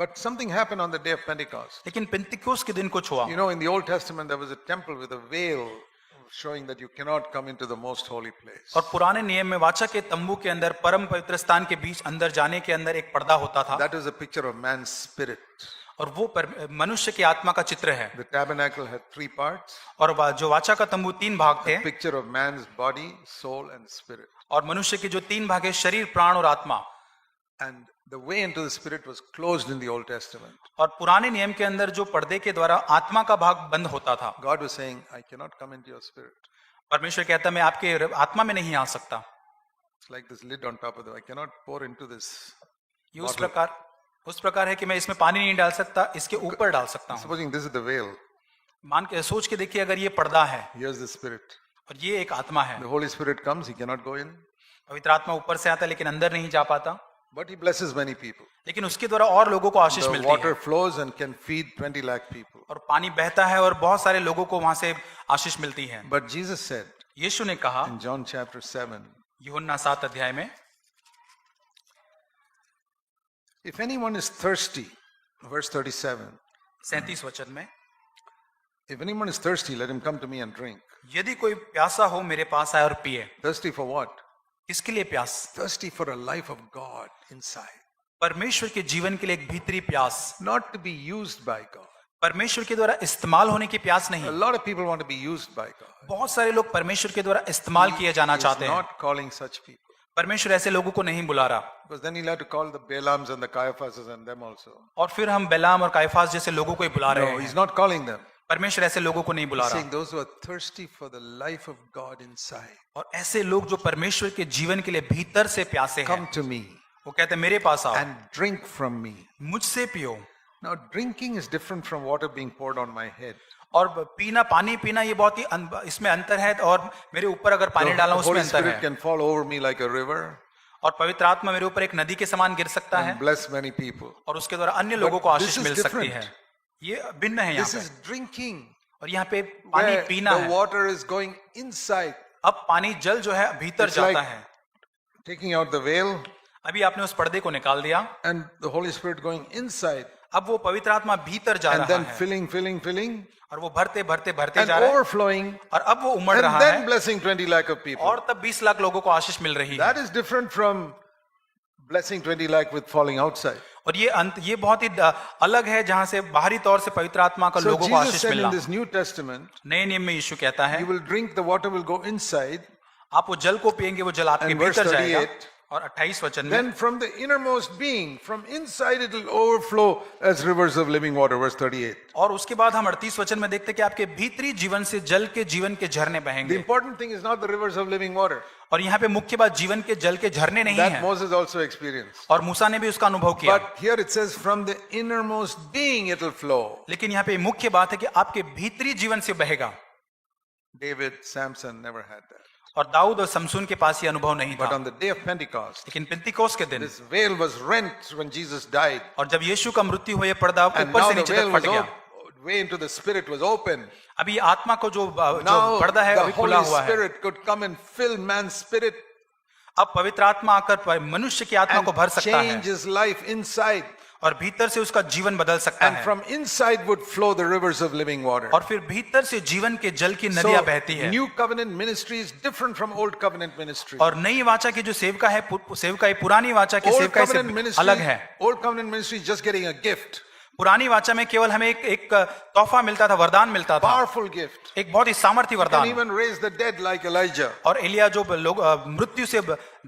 But something happened on the day of Pentecost. लेकिन पेंतिकोस के दिन कुछ हुआ. You know, in the Old Testament, there was a temple with a veil showing that you cannot come into the most holy place. और पुराने नियम में वाचा के तंबू के अंदर परम पवित्र स्थान के बीच अंदर जाने के अंदर एक पर्दा होता था. That was a picture of man's spirit. और वो मनुष्य की आत्मा का चित्र है. The tabernacle had 3 parts. और जो वाचा का तंबू 3 भाग थे. A picture of man's body, soul and spirit. और मनुष्य के जो 3 भाग है, शरीर, प्राण और आत्मा. And the way into the spirit was closed in the Old Testament. और पुराने नियम के अंदर जो पर्दे के द्वारा आत्मा का भाग बंद होता था. God was saying, I cannot come into your spirit. परमेश्वर कहता मैं आपके आत्मा में नहीं आ सकता. It's like this lid on top of it. I cannot pour into this. ये उस प्रकार है कि मैं इसमें पानी नहीं डाल सकता, इसके ऊपर डाल सकता हूँ. Supposing this is the veil. मान के सोच के देखिए, अगर ये पर्दा है Here's the spirit. और ये एक आत्मा है. The Holy Spirit comes, he cannot go in. पवित्र आत्मा ऊपर से आता है लेकिन अंदर नहीं जा पाता. But he blesses many people. लेकिन उसके द्वारा और लोगों को आशीष The मिलती है. water flows and can feed 20 lakh people. और पानी बहता है और बहुत सारे लोगों को वहां से आशीष मिलती है. But Jesus said यीशु ने कहा in John chapter 7, यूहन्ना 7 अध्याय में, if anyone is thirsty, verse 37, 37 वचन में, if anyone is thirsty, let him come to me and drink. यदि कोई प्यासा हो मेरे पास आए और पिए. Thirsty for what? किसके लिए प्यास? Thirsty for a life of God inside. परमेश्वर के जीवन के लिए एक भीतरी प्यास. Not to be used by God. परमेश्वर के द्वारा इस्तेमाल होने की प्यास नहीं. A lot of people want to be used by God. बहुत सारे लोग परमेश्वर के द्वारा इस्तेमाल किए जाना He's चाहते हैं. not calling such people. परमेश्वर ऐसे लोगों को नहीं बुला रहा. Because then he'll have to call the Balams and the Caiaphases and them also. और फिर हम बेलाम और काइफास जैसे लोगों को ही बुला रहे No, he's हैं. not calling them. परमेश्वर ऐसे लोगों को नहीं बुला He's रहा. saying those who are thirsty for the life of God inside. और ऐसे लोग जो परमेश्वर के जीवन के लिए भीतर से प्यासे Come हैं, to me वो कहते हैं मेरे पास आओ, and drink from me. मुझसे पियो. Now, drinking is different from water being poured on my head. और पानी पीना ये बहुत ही इसमें अंतर है. और मेरे ऊपर अगर पानी डालना The उसमें Holy अंतर Spirit है. can fall over me like a river और पवित्र आत्मा मेरे ऊपर एक नदी के समान गिर सकता है and bless many people. और उसके द्वारा अन्य लोगों को But this आशीष is मिल सकती different. है. ये भिन्न है यहाँ This पे. is drinking, और यहाँ पे पानी where पीना the है. water is going inside, अब पानी जल जो है भीतर It's जाता like- है. taking out the veil, अभी आपने उस पर्दे को निकाल दिया, and the Holy Spirit going inside, अब वो पवित्र आत्मा भीतर जा and रहा then है filling, और वो भरते and जा रहा है overflowing, और अब वो उमड़ and रहा then है blessing 20 lakh of people. और तब 20 लाख लोगों को आशीष मिल रही है. That is different from blessing 20 lakh with falling outside. और ये बहुत ही अलग है जहां से बाहरी तौर से पवित्र आत्मा का So लोगों को Jesus आशीष said in मिलना. this New Testament, नए नियम में यीशु कहता है you will drink, the water will go inside, आप वो जल को पिएंगे, वो जल आपके And verse भीतर जाएगा. 38, और 28 वचन में, then from the innermost being, from inside it will overflow as rivers of living water, verse 38. और उसके बाद हम 38 वचन में देखते हैं कि आपके भीतरी जीवन से जल के जीवन के झरने The बहेंगे. important thing is not the rivers of living water. और यहाँ पे मुख्य बात जीवन के जल के झरने नहीं That है. Moses also experienced. और मूसा ने भी उसका अनुभव किया. But here it says, from the innermost being it will flow. लेकिन यहाँ पे मुख्य बात है कि आपके भीतरी जीवन से बहेगा. David, Samson never had that. और दाऊद और शमसून के पास ये अनुभव नहीं But था. on the day of Pentecost, लेकिन पेंतिकोस के दिन, this veil was rent when Jesus died. और जब यीशु का मृत्यु हुआ, ये पर्दा And ऊपर now से the नीचे veil तक was फट गया. way into the spirit was open. अभी आत्मा को जो Now पर्दा है the अभी खुला Holy हुआ है. Spirit could come and fill man's spirit अब पवित्र आत्मा आकर मनुष्य की आत्मा को भर and सकता है change his life inside. और भीतर से उसका जीवन बदल सकता And है. from inside would flow the rivers of living water. और फिर भीतर से जीवन के जल की So, नदियां बहती है. new covenant ministry is different from old covenant ministry. और नई वाचा की जो सेवका है, सेवकाई पुरानी वाचा की Old सेवकाई covenant से ministry, अलग है. old covenant ministry is just getting a gift, पुरानी वाचा में केवल हमें एक तोहफा मिलता था, वरदान मिलता था, powerful gift. एक बहुत ही सामर्थी Can वरदान. even raise the dead like Elijah. और एलिया जो लोग मृत्यु से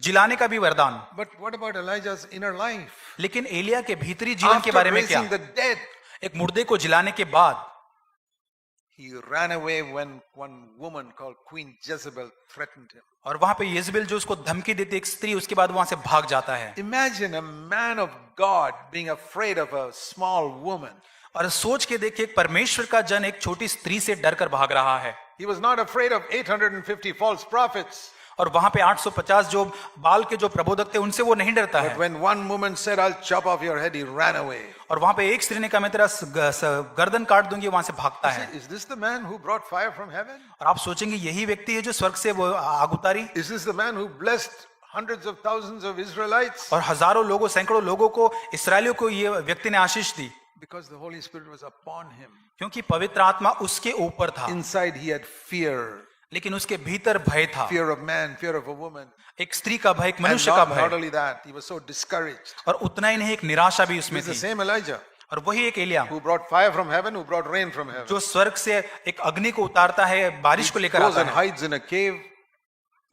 जिलाने का भी वरदान. But what about Elijah's inner life? लेकिन एलिया के भीतरी जीवन के After बारे में क्या? raising the dead, एक मुर्दे को जिलाने के बाद he ran away when one woman called Queen Jezebel threatened him. और वहां पे येजबेल जो उसको धमकी देती, एक स्त्री, उसके बाद वहां से भाग जाता है. Imagine a man of God being afraid of a small woman. और सोच के देखिए, एक परमेश्वर का जन एक छोटी स्त्री से डर कर भाग रहा है. He was not afraid of 850 false prophets. और वहां पे 850 जो बाल के जो प्रबोधक थे, उनसे वो नहीं डरता But है. when one woman said, I'll chop off your head, he ran away. और वहां पे एक स्त्री ने कहा, मैं तेरा गर्दन काट दूंगी, वहां से भागता है. Is this the man who brought fire from heaven? और आप सोचेंगे यही व्यक्ति है जो स्वर्ग से वो आग उतारी. Is this the man who blessed hundreds of thousands of Israelites? और हजारों लोगों, सैकड़ों लोगों को, इसराइलियों को ये व्यक्ति ने आशीष दी, Because the Holy Spirit was upon him. क्योंकि पवित्र आत्मा उसके ऊपर था। Inside he had fear. लेकिन उसके भीतर भय था, Fear of man, fear of a woman. एक स्त्री का भय, एक And मनुष्य का not भय, only that, he was so discouraged. और उतना ही नहीं, एक निराशा भी उसमें It's the थी। same Elijah और वही एक Elia who brought fire from heaven, who brought rain from heaven. जो स्वर्ग से एक अग्नि को उतारता है, बारिश को लेकर Goes आता and है, hides in a cave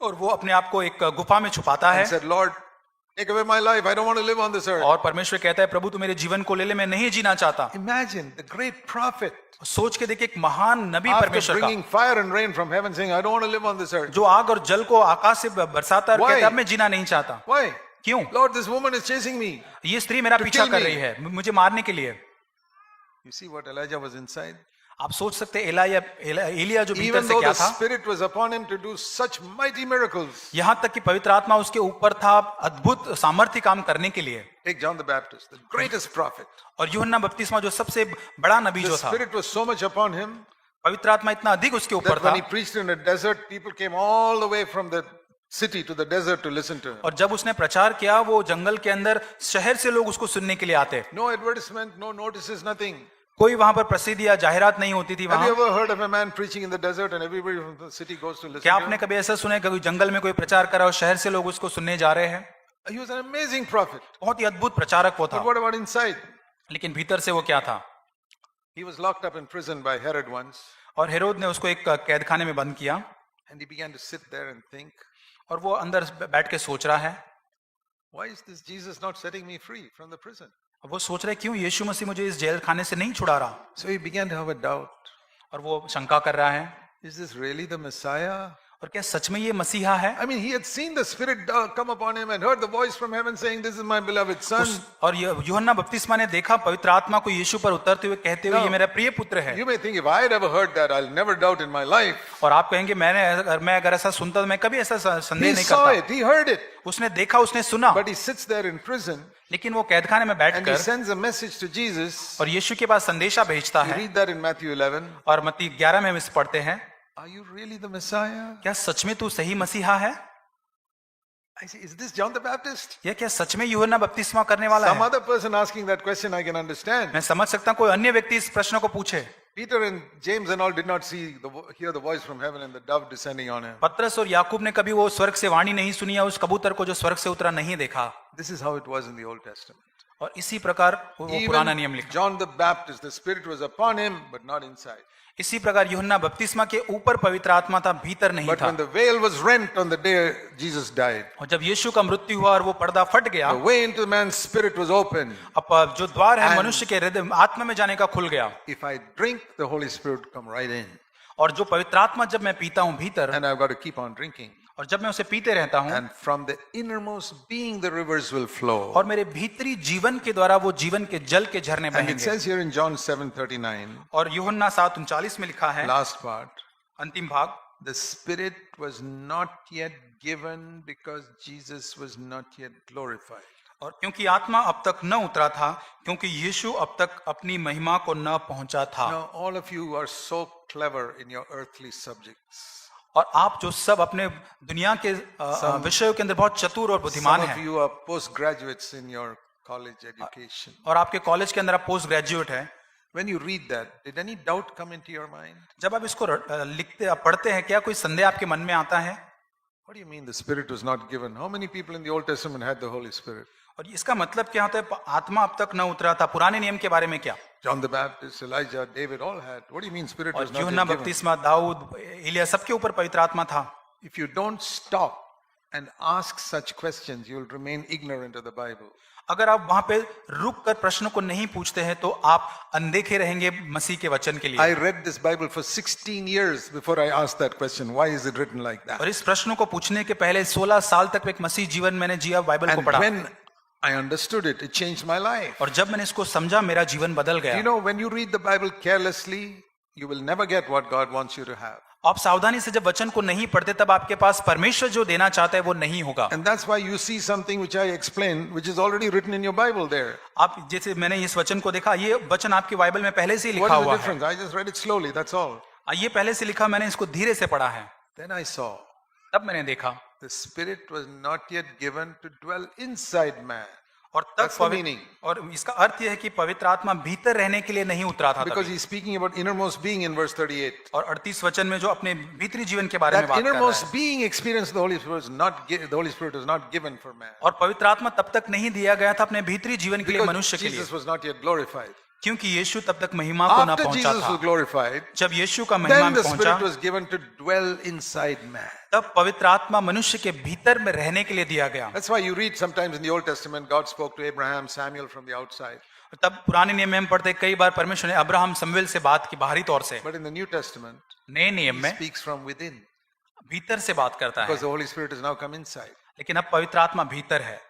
और वो अपने आप को एक गुफा में छुपाता है, and said, Lord, take away my life. I don't want to live on this earth. और परमेश्वर कहता है, प्रभु तू मेरे जीवन को ले ले, मैं नहीं जीना चाहता। Imagine the great prophet सोच के देखिए, एक महान नबी after परमेश्वर का, bringing fire and rain from heaven saying, I don't want to live on this earth. जो आग और जल को आकाश से बरसाता और Why? कहता है, अब मैं जीना नहीं चाहता। Why? क्यों? Lord, this woman is chasing me. ये स्त्री मेरा To पीछा kill कर me. रही है, मुझे मारने के लिए। You see what Elijah was inside? आप सोच सकते हैं एलिया जो भीतर Even से though क्या the था, Spirit was upon him to do such mighty miracles. यहाँ तक कि पवित्र आत्मा उसके ऊपर था अद्भुत सामर्थ्य काम करने के लिए। Take John the Baptist, the greatest prophet. और यूहन्ना बपतिस्मा जो सबसे बड़ा नबी The जो था, Spirit was so much upon him पवित्र आत्मा इतना अधिक उसके ऊपर that when था, he preached in a desert, people came all the way from the city to the desert to listen to him. और जब उसने प्रचार किया, वो जंगल के अंदर शहर से लोग उसको सुनने के लिए आते। No advertisement, no notices, nothing. कोई वहां पर प्रसिद्धि या जाहिरात नहीं होती थी Have वहां। you ever heard of a man preaching in the desert and everybody from the city goes to listen क्या to आपने him? कभी ऐसा सुना है कि जंगल में कोई प्रचार करा और शहर से लोग उसको सुनने जा रहे हैं? He was an amazing prophet. बहुत ही अद्भुत प्रचारक वो था। But what about inside? लेकिन भीतर से वो क्या था? He was locked up in prison by Herod once, और हेरोद ने उसको एक कैद खाने में बंद किया, and he began to sit there and think, और वो अंदर बैठ के सोच रहा है, why is this Jesus not setting me free from the prison? अब वो सोच रहा है क्यों यीशु मसीह मुझे इस जेल खाने से नहीं छुड़ा रहा। So he began to have a doubt. और वो शंका कर रहा है, Is this really the Messiah? और क्या सच में ये मसीहा है? I mean, he had seen the Spirit come upon him and heard the voice from heaven saying, this is my beloved son. और यूहन्ना बपतिस्मा ने देखा पवित्र आत्मा को यीशु पर उतरते हुए कहते हुए, ये मेरा प्रिय पुत्र है। You may think, if I had ever heard that, I'll never doubt in my life. और आप कहेंगे, मैं अगर ऐसा सुनता तो मैं कभी ऐसा संदेह He नहीं saw करता। it, he heard it, उसने देखा, उसने सुना, but he sits there in prison लेकिन वो कैद खाने में and he बैठकर sends a message to Jesus. और यीशु के पास संदेशा भेजता You है। read that in Matthew 11. और मत्ती 11 में हम इसे पढ़ते हैं, Are you really the Messiah? क्या सच में तू सही मसीहा है? I say, is this John the Baptist? या क्या सच में यूहन्ना बपतिस्मा करने वाला Some है? other person asking that question, I can understand. मैं समझ सकता हूं कोई अन्य व्यक्ति इस प्रश्न को पूछे। Peter and James and all did not hear the voice from heaven and the dove descending on him. पतरस और याकूब ने कभी वो स्वर्ग से वाणी नहीं सुनी या उस कबूतर को जो स्वर्ग से उतरा नहीं देखा। This is how it was in the Old Testament. और इसी प्रकार वो पुराना नियम Even लिखा। John the Baptist, the Spirit was upon him, but not inside. इसी प्रकार यूहन्ना बपतिस्मा के ऊपर पवित्र आत्मा था, भीतर नहीं But था। when the veil was rent on the day Jesus died, और जब यीशु का मृत्यु हुआ और वो पर्दा फट गया, the way into man's spirit was open. अब जो द्वार है And- मनुष्य के हृदय आत्मा में जाने का खुल गया। If I drink, the Holy Spirit would come right in. और जो पवित्र आत्मा जब मैं पीता हूं भीतर, And I've got to keep on drinking. और जब मैं उसे पीते रहता हूं, And from the innermost being, the rivers will flow. और मेरे भीतरी जीवन के द्वारा वो जीवन के जल के झरने And it बहेंगे। says here in John 7:39, और यूहन्ना 7:39 में लिखा है, last part, अंतिम भाग, the Spirit was not yet given because Jesus was not yet glorified. और क्योंकि आत्मा अब तक न उतरा था, क्योंकि यीशु अब तक अपनी महिमा को न पहुंचा था। Now, all of you are so clever in your earthly subjects. और आप जो सब अपने दुनिया के विषयों के अंदर बहुत चतुर और Some बुद्धिमान of हैं, you are postgraduates in your college education. और आपके कॉलेज के अंदर आप पोस्ट ग्रेजुएट हैं। When you read that, did any doubt come into your mind? जब आप इसको लिखते पढ़ते हैं, क्या कोई संदेह आपके मन में आता है? What do you mean the Spirit was not given? How many people in the Old Testament had the Holy Spirit? और इसका मतलब क्या होता है? आत्मा अब तक न उतरा था। पुराने नियम के बारे में क्या? John the Baptist, Elijah, David all had. What do you mean Spirit was और not यूहन्ना yet given? बपतिस्मा, दाऊद, एलिया, सबके ऊपर पवित्र आत्मा था। If you don't stop and ask such questions, you will remain ignorant of the Bible. अगर आप वहां पे रुक कर प्रश्नों को नहीं पूछते हैं तो आप अनदेखे रहेंगे मसीह के वचन के लिए। I read this Bible for 16 years before I asked that question. Why is it written like that? और इस प्रश्न को पूछने के पहले 16 साल तक एक मसीह जीवन मैंने जिया, बाइबल को And पढ़ा, when I understood it, it changed my life. और जब मैंने इसको समझा मेरा जीवन बदल You गया। know, when you read the Bible carelessly, you will never get what God wants you to have. आप सावधानी से जब वचन को नहीं पढ़ते तब आपके पास परमेश्वर जो देना चाहता है वो नहीं होगा। And that's why you see something which I explained, which is already written in your Bible there. आप जैसे मैंने इस वचन को देखा, ये वचन आपकी बाइबल में पहले से ही What लिखा is the हुआ है। difference? I just read it slowly, that's all. ये पहले से लिखा, मैंने इसको धीरे से पढ़ा है। Then I saw तब मैंने देखा The Spirit was not yet given to dwell inside man. और तब That's the meaning. और इसका अर्थ यह है कि पवित्र आत्मा भीतर रहने के लिए नहीं उतरा था Because तभी। he's speaking about innermost being in verse 38. और 38 वचन में जो अपने भीतरी जीवन के बारे में That बात कर रहा innermost है। being experience of the Holy Spirit was not the Holy Spirit was not given for man. और पवित्र आत्मा तब तक नहीं दिया गया था अपने भीतरी जीवन के लिए, Because मनुष्य के लिए, Jesus was not yet glorified. क्योंकि यीशु तब तक महिमा को न After पहुंचा Jesus था। was glorified, जब यीशु का महिमा then में the Spirit पहुंचा, was given to dwell inside man. तब पवित्र आत्मा मनुष्य के भीतर में रहने के लिए दिया गया। That's why you read sometimes in the Old Testament, God spoke to Abraham, Samuel from the outside. तब पुराने नियम में हम पढ़ते कई बार परमेश्वर ने अब्राहम शमूएल से बात की बाहरी तौर से। But in the New Testament, नए नियम he में speaks from within भीतर से बात करता है, because the Holy Spirit has now come inside. लेकिन अब पवित्र आत्मा भीतर है।